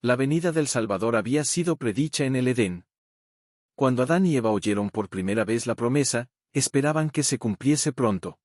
La venida del Salvador había sido predicha en el Edén. Cuando Adán y Eva oyeron por primera vez la promesa, esperaban que se cumpliese pronto.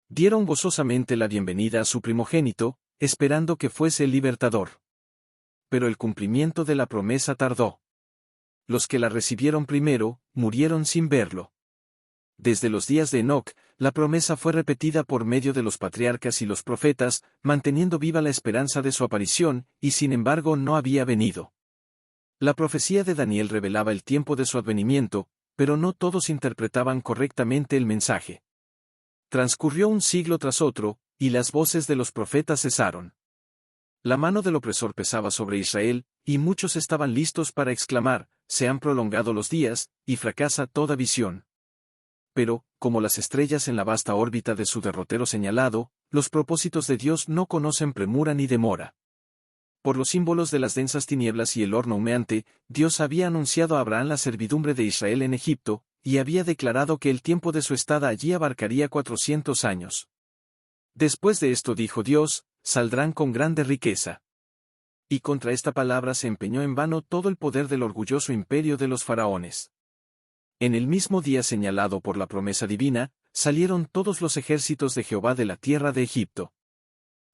Dieron gozosamente la bienvenida a su primogénito, esperando que fuese el libertador. Pero el cumplimiento de la promesa tardó. Los que la recibieron primero, murieron sin verlo. Desde los días de Enoc, la promesa fue repetida por medio de los patriarcas y los profetas, manteniendo viva la esperanza de su aparición, y sin embargo no había venido. La profecía de Daniel revelaba el tiempo de su advenimiento, pero no todos interpretaban correctamente el mensaje. Transcurrió un siglo tras otro, y las voces de los profetas cesaron. La mano del opresor pesaba sobre Israel, y muchos estaban listos para exclamar: se han prolongado los días, y fracasa toda visión. Pero, como las estrellas en la vasta órbita de su derrotero señalado, los propósitos de Dios no conocen premura ni demora. Por los símbolos de las densas tinieblas y el horno humeante, Dios había anunciado a Abraham la servidumbre de Israel en Egipto, y había declarado que el tiempo de su estada allí abarcaría 400 años. Después de esto dijo Dios: saldrán con grande riqueza. Y contra esta palabra se empeñó en vano todo el poder del orgulloso imperio de los faraones. En el mismo día señalado por la promesa divina, salieron todos los ejércitos de Jehová de la tierra de Egipto.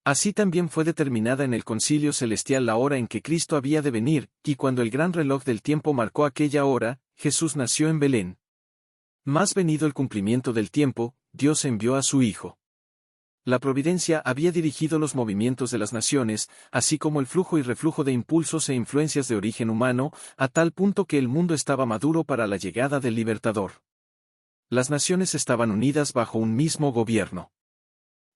Así también fue determinada en el concilio celestial la hora en que Cristo había de venir, y cuando el gran reloj del tiempo marcó aquella hora, Jesús nació en Belén. Mas venido el cumplimiento del tiempo, Dios envió a su Hijo. La providencia había dirigido los movimientos de las naciones, así como el flujo y reflujo de impulsos e influencias de origen humano, a tal punto que el mundo estaba maduro para la llegada del Libertador. Las naciones estaban unidas bajo un mismo gobierno.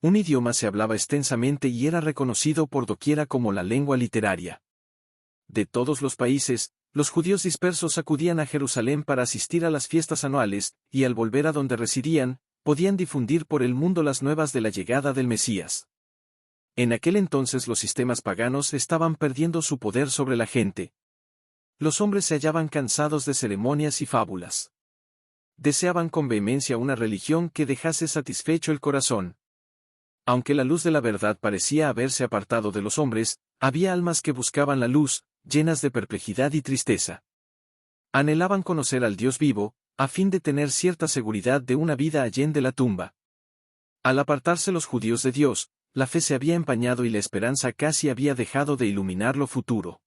Un idioma se hablaba extensamente y era reconocido por doquiera como la lengua literaria. De todos los países, los judíos dispersos acudían a Jerusalén para asistir a las fiestas anuales, y al volver a donde residían, podían difundir por el mundo las nuevas de la llegada del Mesías. En aquel entonces los sistemas paganos estaban perdiendo su poder sobre la gente. Los hombres se hallaban cansados de ceremonias y fábulas. Deseaban con vehemencia una religión que dejase satisfecho el corazón. Aunque la luz de la verdad parecía haberse apartado de los hombres, había almas que buscaban la luz, llenas de perplejidad y tristeza. Anhelaban conocer al Dios vivo, a fin de tener cierta seguridad de una vida allende la tumba. Al apartarse los judíos de Dios, la fe se había empañado y la esperanza casi había dejado de iluminar lo futuro.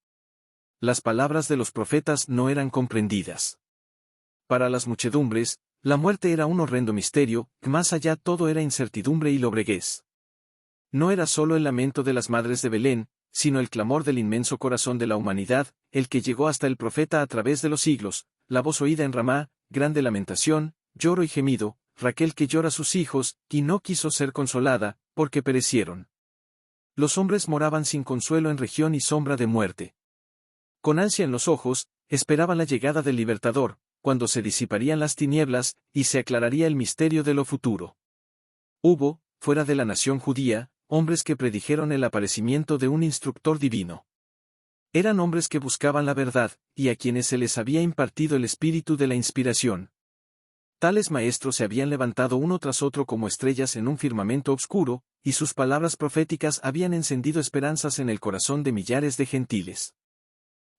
Las palabras de los profetas no eran comprendidas. Para las muchedumbres, la muerte era un horrendo misterio, más allá todo era incertidumbre y lobreguez. No era solo el lamento de las madres de Belén, sino el clamor del inmenso corazón de la humanidad, el que llegó hasta el profeta a través de los siglos, la voz oída en Ramá, grande lamentación, lloro y gemido, Raquel que llora a sus hijos, y no quiso ser consolada, porque perecieron. Los hombres moraban sin consuelo en región y sombra de muerte. Con ansia en los ojos, esperaban la llegada del Libertador, cuando se disiparían las tinieblas, y se aclararía el misterio de lo futuro. Hubo, fuera de la nación judía, hombres que predijeron el aparecimiento de un instructor divino. Eran hombres que buscaban la verdad, y a quienes se les había impartido el espíritu de la inspiración. Tales maestros se habían levantado uno tras otro como estrellas en un firmamento oscuro, y sus palabras proféticas habían encendido esperanzas en el corazón de millares de gentiles.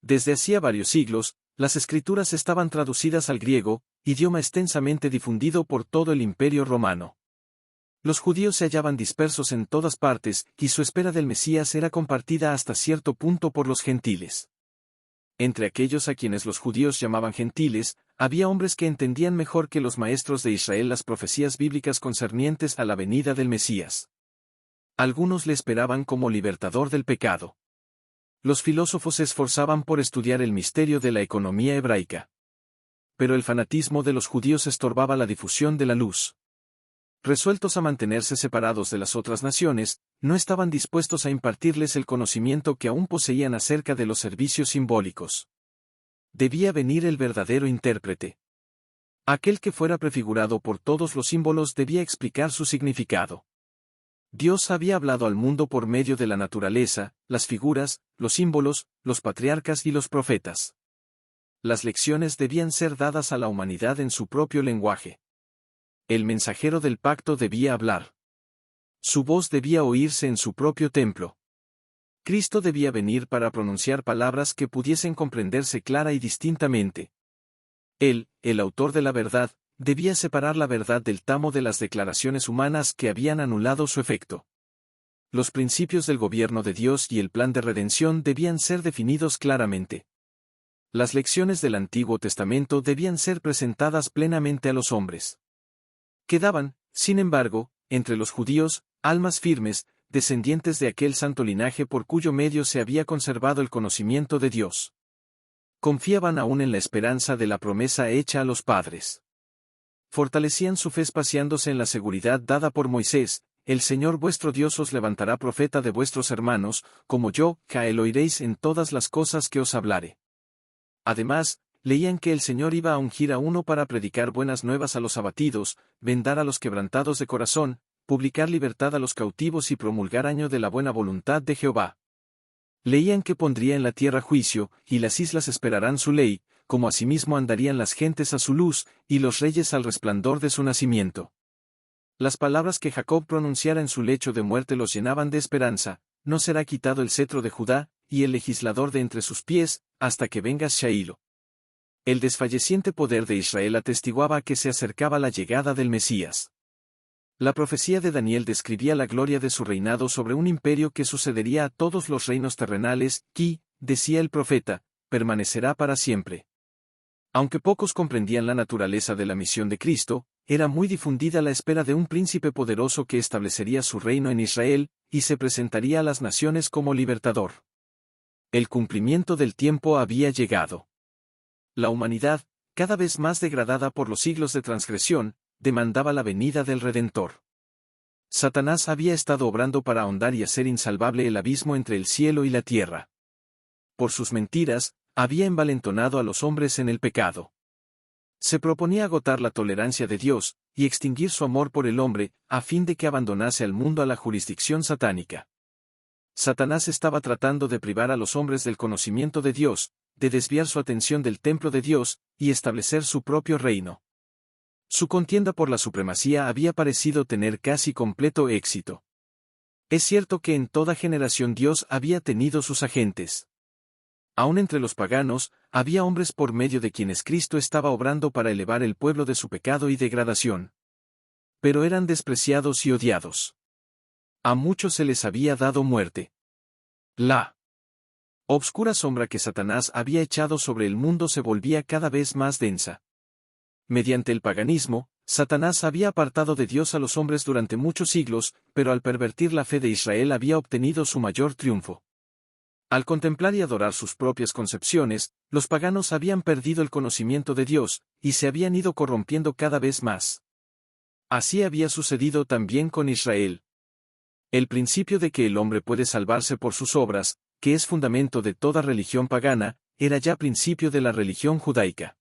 Desde hacía varios siglos, las escrituras estaban traducidas al griego, idioma extensamente difundido por todo el Imperio romano. Los judíos se hallaban dispersos en todas partes, y su espera del Mesías era compartida hasta cierto punto por los gentiles. Entre aquellos a quienes los judíos llamaban gentiles, había hombres que entendían mejor que los maestros de Israel las profecías bíblicas concernientes a la venida del Mesías. Algunos le esperaban como libertador del pecado. Los filósofos se esforzaban por estudiar el misterio de la economía hebraica. Pero el fanatismo de los judíos estorbaba la difusión de la luz. Resueltos a mantenerse separados de las otras naciones, no estaban dispuestos a impartirles el conocimiento que aún poseían acerca de los servicios simbólicos. Debía venir el verdadero intérprete. Aquel que fuera prefigurado por todos los símbolos debía explicar su significado. Dios había hablado al mundo por medio de la naturaleza, las figuras, los símbolos, los patriarcas y los profetas. Las lecciones debían ser dadas a la humanidad en su propio lenguaje. El mensajero del pacto debía hablar. Su voz debía oírse en su propio templo. Cristo debía venir para pronunciar palabras que pudiesen comprenderse clara y distintamente. Él, el autor de la verdad, debía separar la verdad del tamo de las declaraciones humanas que habían anulado su efecto. Los principios del gobierno de Dios y el plan de redención debían ser definidos claramente. Las lecciones del Antiguo Testamento debían ser presentadas plenamente a los hombres. Quedaban, sin embargo, entre los judíos, almas firmes, descendientes de aquel santo linaje por cuyo medio se había conservado el conocimiento de Dios. Confiaban aún en la esperanza de la promesa hecha a los padres. Fortalecían su fe espaciándose en la seguridad dada por Moisés: el Señor vuestro Dios os levantará profeta de vuestros hermanos, como yo, que lo oiréis en todas las cosas que os hablare. Además, leían que el Señor iba a ungir a uno para predicar buenas nuevas a los abatidos, vendar a los quebrantados de corazón, publicar libertad a los cautivos y promulgar año de la buena voluntad de Jehová. Leían que pondría en la tierra juicio, y las islas esperarán su ley, como asimismo andarían las gentes a su luz, y los reyes al resplandor de su nacimiento. Las palabras que Jacob pronunciara en su lecho de muerte los llenaban de esperanza: no será quitado el cetro de Judá, y el legislador de entre sus pies, hasta que vengas Shailo. El desfalleciente poder de Israel atestiguaba que se acercaba la llegada del Mesías. La profecía de Daniel describía la gloria de su reinado sobre un imperio que sucedería a todos los reinos terrenales, y, decía el profeta, permanecerá para siempre. Aunque pocos comprendían la naturaleza de la misión de Cristo, era muy difundida la espera de un príncipe poderoso que establecería su reino en Israel, y se presentaría a las naciones como libertador. El cumplimiento del tiempo había llegado. La humanidad, cada vez más degradada por los siglos de transgresión, demandaba la venida del Redentor. Satanás había estado obrando para ahondar y hacer insalvable el abismo entre el cielo y la tierra. Por sus mentiras, había envalentonado a los hombres en el pecado. Se proponía agotar la tolerancia de Dios, y extinguir su amor por el hombre, a fin de que abandonase al mundo a la jurisdicción satánica. Satanás estaba tratando de privar a los hombres del conocimiento de Dios, de desviar su atención del templo de Dios, y establecer su propio reino. Su contienda por la supremacía había parecido tener casi completo éxito. Es cierto que en toda generación Dios había tenido sus agentes. Aún entre los paganos, había hombres por medio de quienes Cristo estaba obrando para elevar el pueblo de su pecado y degradación. Pero eran despreciados y odiados. A muchos se les había dado muerte. La obscura sombra que Satanás había echado sobre el mundo se volvía cada vez más densa. Mediante el paganismo, Satanás había apartado de Dios a los hombres durante muchos siglos, pero al pervertir la fe de Israel había obtenido su mayor triunfo. Al contemplar y adorar sus propias concepciones, los paganos habían perdido el conocimiento de Dios, y se habían ido corrompiendo cada vez más. Así había sucedido también con Israel. El principio de que el hombre puede salvarse por sus obras, que es fundamento de toda religión pagana, era ya principio de la religión judaica.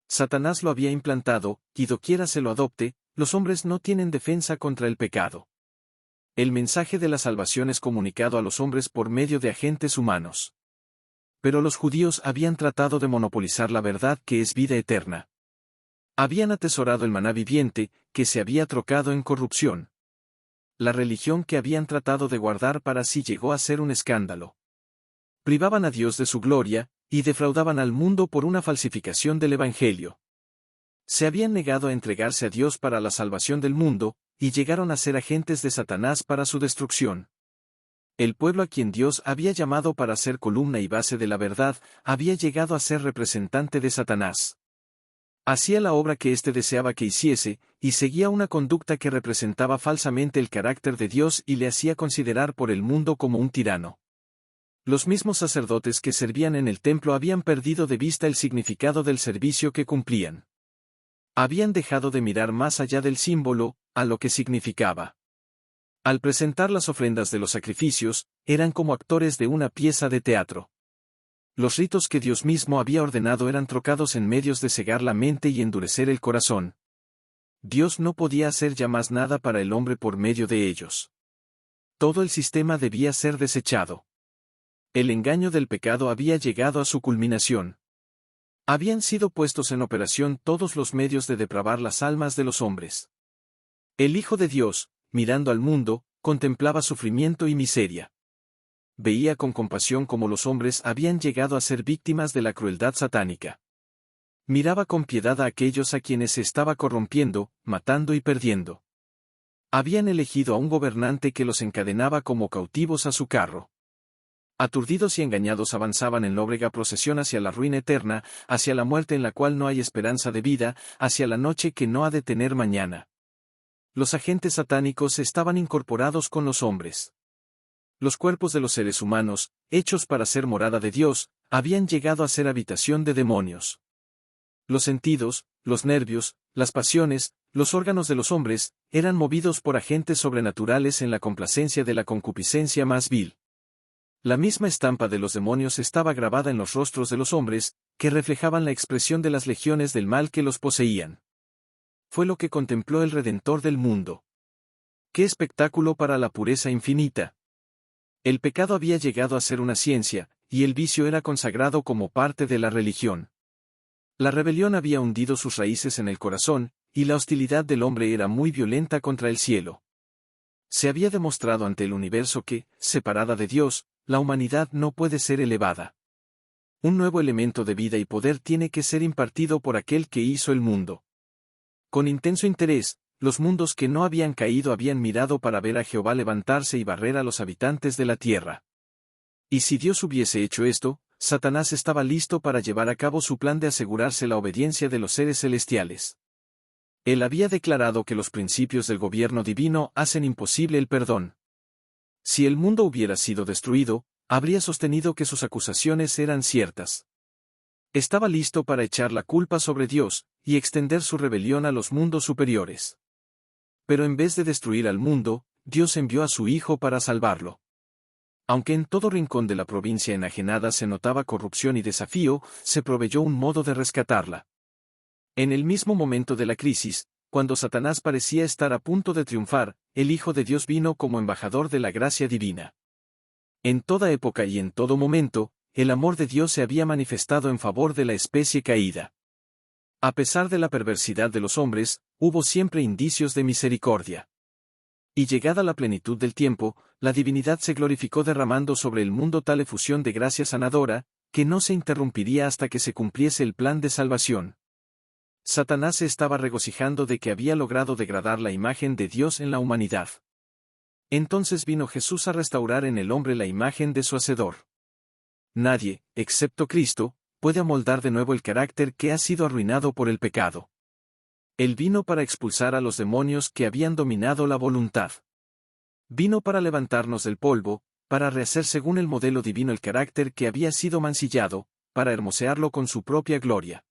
Satanás lo había implantado, y doquiera se lo adopte, los hombres no tienen defensa contra el pecado. El mensaje de la salvación es comunicado a los hombres por medio de agentes humanos. Pero los judíos habían tratado de monopolizar la verdad que es vida eterna. Habían atesorado el maná viviente, que se había trocado en corrupción. La religión que habían tratado de guardar para sí llegó a ser un escándalo. Privaban a Dios de su gloria, y defraudaban al mundo por una falsificación del Evangelio. Se habían negado a entregarse a Dios para la salvación del mundo, y llegaron a ser agentes de Satanás para su destrucción. El pueblo a quien Dios había llamado para ser columna y base de la verdad, había llegado a ser representante de Satanás. Hacía la obra que éste deseaba que hiciese, y seguía una conducta que representaba falsamente el carácter de Dios y le hacía considerar por el mundo como un tirano. Los mismos sacerdotes que servían en el templo habían perdido de vista el significado del servicio que cumplían. Habían dejado de mirar más allá del símbolo, a lo que significaba. Al presentar las ofrendas de los sacrificios, eran como actores de una pieza de teatro. Los ritos que Dios mismo había ordenado eran trocados en medios de cegar la mente y endurecer el corazón. Dios no podía hacer ya más nada para el hombre por medio de ellos. Todo el sistema debía ser desechado. El engaño del pecado había llegado a su culminación. Habían sido puestos en operación todos los medios de depravar las almas de los hombres. El Hijo de Dios, mirando al mundo, contemplaba sufrimiento y miseria. veía con compasión cómo los hombres habían llegado a ser víctimas de la crueldad satánica. Miraba con piedad a aquellos a quienes se estaba corrompiendo, matando y perdiendo. Habían elegido a un gobernante que los encadenaba como cautivos a su carro. Aturdidos y engañados avanzaban en lóbrega procesión hacia la ruina eterna, hacia la muerte en la cual no hay esperanza de vida, hacia la noche que no ha de tener mañana. Los agentes satánicos estaban incorporados con los hombres. Los cuerpos de los seres humanos, hechos para ser morada de Dios, habían llegado a ser habitación de demonios. Los sentidos, los nervios, las pasiones, los órganos de los hombres, eran movidos por agentes sobrenaturales en la complacencia de la concupiscencia más vil. La misma estampa de los demonios estaba grabada en los rostros de los hombres, que reflejaban la expresión de las legiones del mal que los poseían. Fue lo que contempló el Redentor del mundo. ¡Qué espectáculo para la pureza infinita! El pecado había llegado a ser una ciencia, y el vicio era consagrado como parte de la religión. La rebelión había hundido sus raíces en el corazón, y la hostilidad del hombre era muy violenta contra el cielo. Se había demostrado ante el universo que, separada de Dios, la humanidad no puede ser elevada. Un nuevo elemento de vida y poder tiene que ser impartido por aquel que hizo el mundo. Con intenso interés, los mundos que no habían caído habían mirado para ver a Jehová levantarse y barrer a los habitantes de la tierra. Y si Dios hubiese hecho esto, Satanás estaba listo para llevar a cabo su plan de asegurarse la obediencia de los seres celestiales. Él había declarado que los principios del gobierno divino hacen imposible el perdón. Si el mundo hubiera sido destruido, habría sostenido que sus acusaciones eran ciertas. Estaba listo para echar la culpa sobre Dios, y extender su rebelión a los mundos superiores. Pero en vez de destruir al mundo, Dios envió a su Hijo para salvarlo. Aunque en todo rincón de la provincia enajenada se notaba corrupción y desafío, se proveyó un modo de rescatarla. En el mismo momento de la crisis, cuando Satanás parecía estar a punto de triunfar, el Hijo de Dios vino como embajador de la gracia divina. En toda época y en todo momento, el amor de Dios se había manifestado en favor de la especie caída. A pesar de la perversidad de los hombres, hubo siempre indicios de misericordia. Y llegada la plenitud del tiempo, la divinidad se glorificó derramando sobre el mundo tal efusión de gracia sanadora, que no se interrumpiría hasta que se cumpliese el plan de salvación. Satanás se estaba regocijando de que había logrado degradar la imagen de Dios en la humanidad. Entonces vino Jesús a restaurar en el hombre la imagen de su Hacedor. Nadie, excepto Cristo, puede amoldar de nuevo el carácter que ha sido arruinado por el pecado. Él vino para expulsar a los demonios que habían dominado la voluntad. Vino para levantarnos del polvo, para rehacer según el modelo divino el carácter que había sido mancillado, para hermosearlo con su propia gloria.